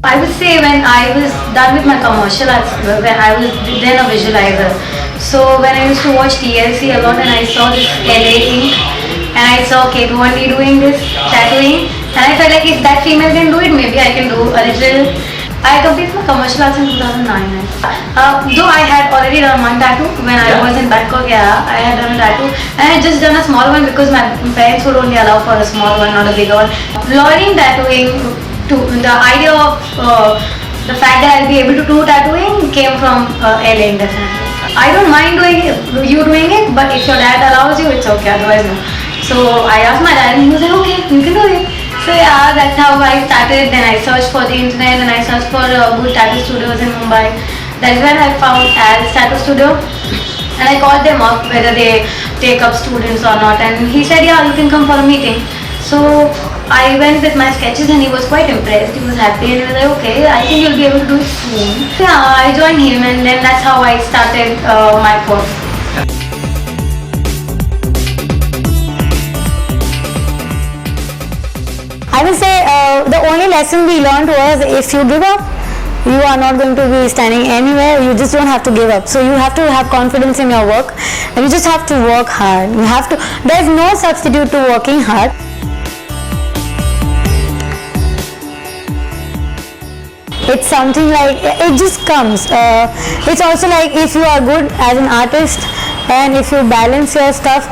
I would say when I was done with my commercial arts, when I was then a visualizer. So when I used to watch TLC a lot and I saw this LA ink and I saw Kate Vondy doing this tattooing and I felt like if that female can do it, maybe I can do a little. I completed my commercial arts in 2009. Though I had already done one tattoo when I was in Bangkok, I had done a tattoo and I had just done a small one because my parents would only allow for a small one, not a bigger one. Learning tattooing, to the idea of the fact that I'll be able to do tattooing came from LA definitely. I don't mind you doing it, but if your dad allows you, it's okay, otherwise no. So I asked my dad and he was like, okay, you can do it. So yeah, that's how I started. Then I searched for the internet and I searched for good tattoo studios in Mumbai. That's when I found Al's Tattoo Studio and I called them up whether they take up students or not, and he said, yeah, you can come for a meeting. So I went with my sketches and he was quite impressed. He was happy and he was like, okay, I think you'll be able to do it soon. Yeah, I joined him and then that's how I started my course. I would say the only lesson we learned was if you give up, you are not going to be standing anywhere. You just don't have to give up. So you have to have confidence in your work and you just have to work hard. You have to. There's no substitute to working hard. It's something like, it just comes. It's also like if you are good as an artist and if you balance your stuff.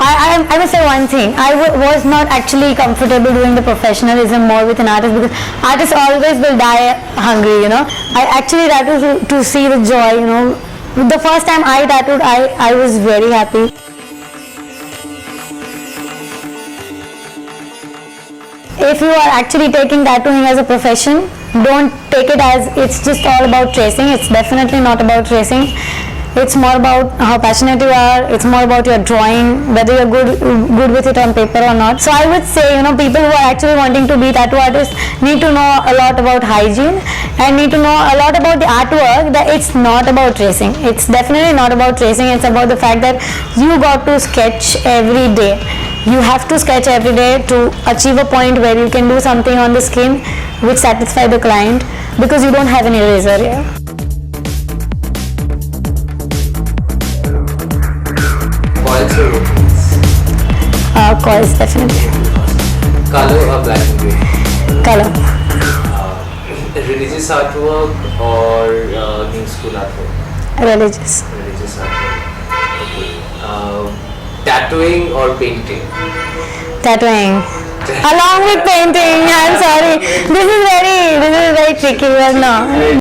I will say one thing, I was not actually comfortable doing the professionalism more with an artist because artists always will die hungry, you know. I actually tattooed to see the joy, you know. The first time I tattooed, I was very happy. If you are actually taking tattooing as a profession, don't take it as it's just all about tracing. It's definitely not about tracing. It's more about how passionate you are. It's more about your drawing, whether you're good with it on paper or not. So I would say, you know, people who are actually wanting to be tattoo artists need to know a lot about hygiene and need to know a lot about the artwork, that it's not about tracing. It's definitely not about tracing. It's about the fact that you got to sketch every day. You have to sketch every day to achieve a point where you can do something on the skin which satisfies the client, because you don't have an eraser here. Coils or routines? Coils, definitely. Color or black and grey? Color. Religious artwork or new school artwork? Religious. Religious artwork. Okay. Tattooing or painting? Tattooing. Along with painting. I'm sorry. This is very tricky, but no.